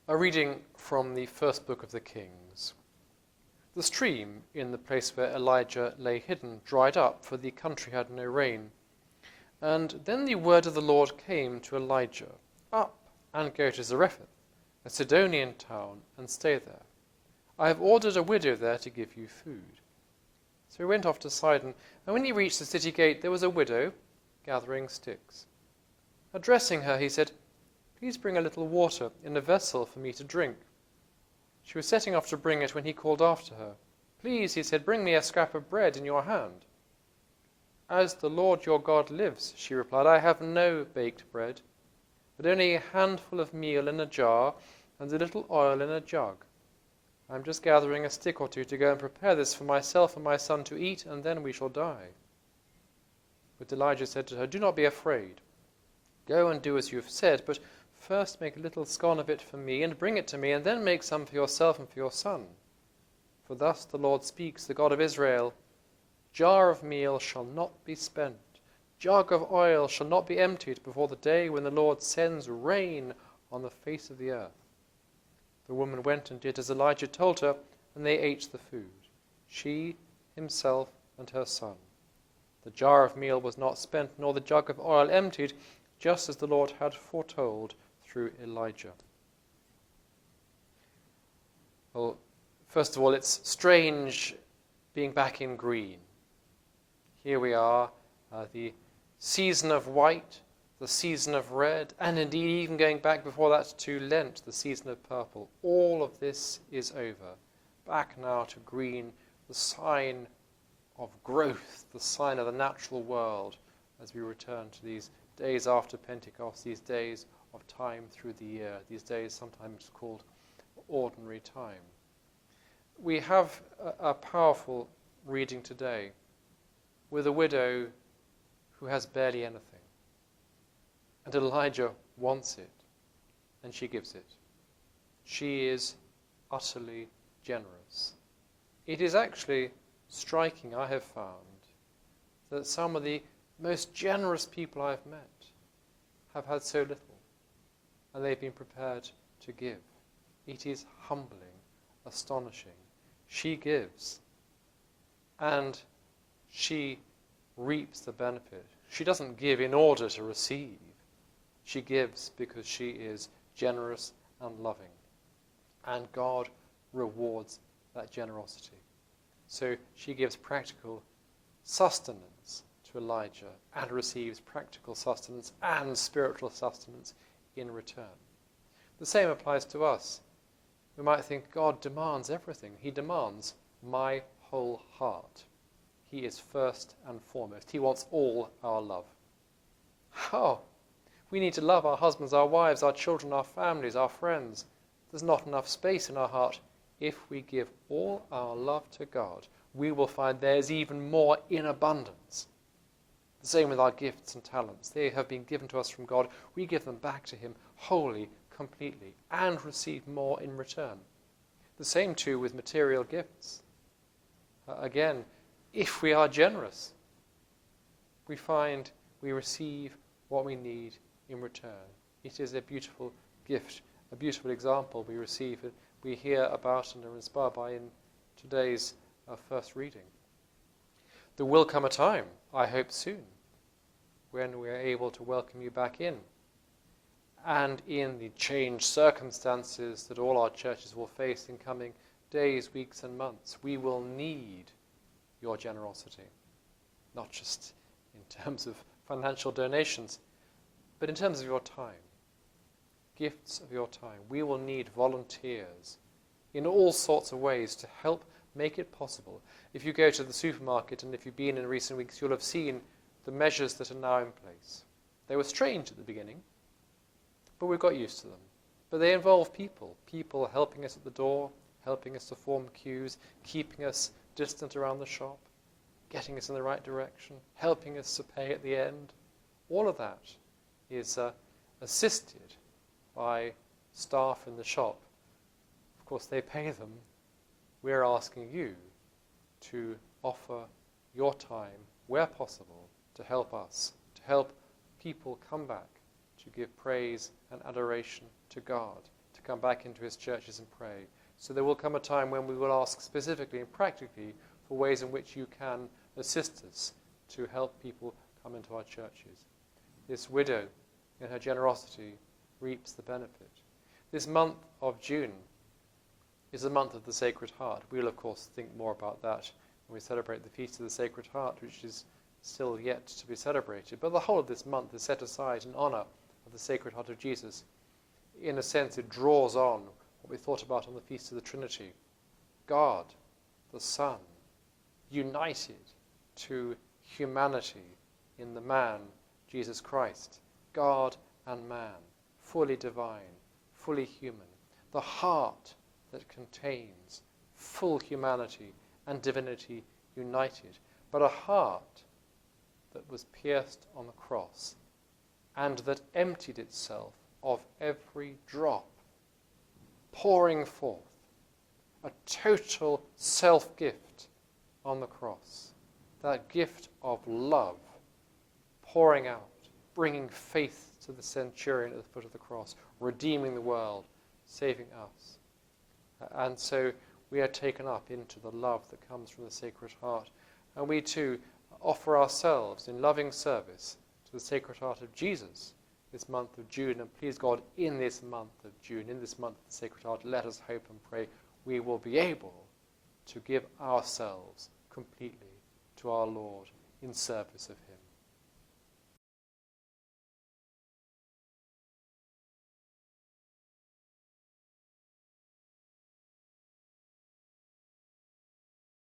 A reading from the first book of the Kings. The stream in the place where Elijah lay hidden dried up, for the country had no rain. And then the word of the Lord came to Elijah, "Up and go to Zarephath, a Sidonian town, and stay there. I have ordered a widow there to give you food." So he went off to Sidon, and when he reached the city gate, there was a widow gathering sticks. Addressing her, he said, "Please bring a little water in a vessel for me to drink." She was setting off to bring it when he called after her. "Please," he said, "bring me a scrap of bread in your hand." "As the Lord your God lives," she replied, "I have no baked bread, but only a handful of meal in a jar and a little oil in a jug. I am just gathering a stick or two to go and prepare this for myself and my son to eat, and then we shall die." But Elijah said to her, "Do not be afraid. Go and do as you have said, but first make a little scone of it for me and bring it to me, and then make some for yourself and for your son. For thus the Lord speaks, the God of Israel, jar of meal shall not be spent, jug of oil shall not be emptied before the day when the Lord sends rain on the face of the earth." The woman went and did as Elijah told her, and they ate the food, she, himself, and her son. The jar of meal was not spent, nor the jug of oil emptied, just as the Lord had foretold through Elijah. Well, first of all, it's strange being back in green. Here we are, the season of white, the season of red, and indeed even going back before that to Lent, the season of purple. All of this is over. Back now to green, the sign of growth, the sign of the natural world, as we return to these days after Pentecost, these days of time through the year, these days sometimes called ordinary time. We have a powerful reading today with a widow who has barely anything. And Elijah wants it, and she gives it. She is utterly generous. It is actually striking, I have found, that some of the most generous people I've met have had so little, and they've been prepared to give. It is humbling, astonishing. She gives, and she reaps the benefit. She doesn't give in order to receive. She gives because she is generous and loving, and God rewards that generosity. So she gives practical sustenance to Elijah and receives practical sustenance and spiritual sustenance in return. The same applies to us. We might think God demands everything. He demands my whole heart. He is first and foremost. He wants all our love. How? We need to love our husbands, our wives, our children, our families, our friends. There's not enough space in our heart. If we give all our love to God, we will find there's even more in abundance. The same with our gifts and talents. They have been given to us from God. We give them back to him wholly, completely, and receive more in return. The same too with material gifts. Again, if we are generous, we find we receive what we need in return. It is a beautiful gift, a beautiful example we receive, we hear about and are inspired by in today's first reading. There will come a time, I hope soon, when we are able to welcome you back in. And in the changed circumstances that all our churches will face in coming days, weeks, and months, we will need your generosity. Not just in terms of financial donations, but in terms of your time. Gifts of your time. We will need volunteers in all sorts of ways to help make it possible. If you go to the supermarket, and if you've been in recent weeks, you'll have seen the measures that are now in place. They were strange at the beginning, but we've got used to them. But they involve people helping us at the door, helping us to form queues, keeping us distant around the shop, getting us in the right direction, helping us to pay at the end. All of that is assisted by staff in the shop. Of course, they pay them. We're asking you to offer your time, where possible, to help us, to help people come back, to give praise and adoration to God, to come back into his churches and pray. So there will come a time when we will ask specifically and practically for ways in which you can assist us to help people come into our churches. This widow, in her generosity, reaps the benefit. This month of June is the month of the Sacred Heart. We'll, of course, think more about that when we celebrate the Feast of the Sacred Heart, which is still yet to be celebrated. But the whole of this month is set aside in honour of the Sacred Heart of Jesus. In a sense, it draws on what we thought about on the Feast of the Trinity. God, the Son, united to humanity in the man, Jesus Christ. God and man, fully divine, fully human. The heart that contains full humanity and divinity united, but a heart that was pierced on the cross and that emptied itself of every drop, pouring forth a total self-gift on the cross. That gift of love, pouring out, bringing faith to the centurion at the foot of the cross, redeeming the world, saving us. And so we are taken up into the love that comes from the Sacred Heart. And we too offer ourselves in loving service to the Sacred Heart of Jesus this month of June. And please God, in this month of June, in this month of the Sacred Heart, let us hope and pray we will be able to give ourselves completely to our Lord in service of him.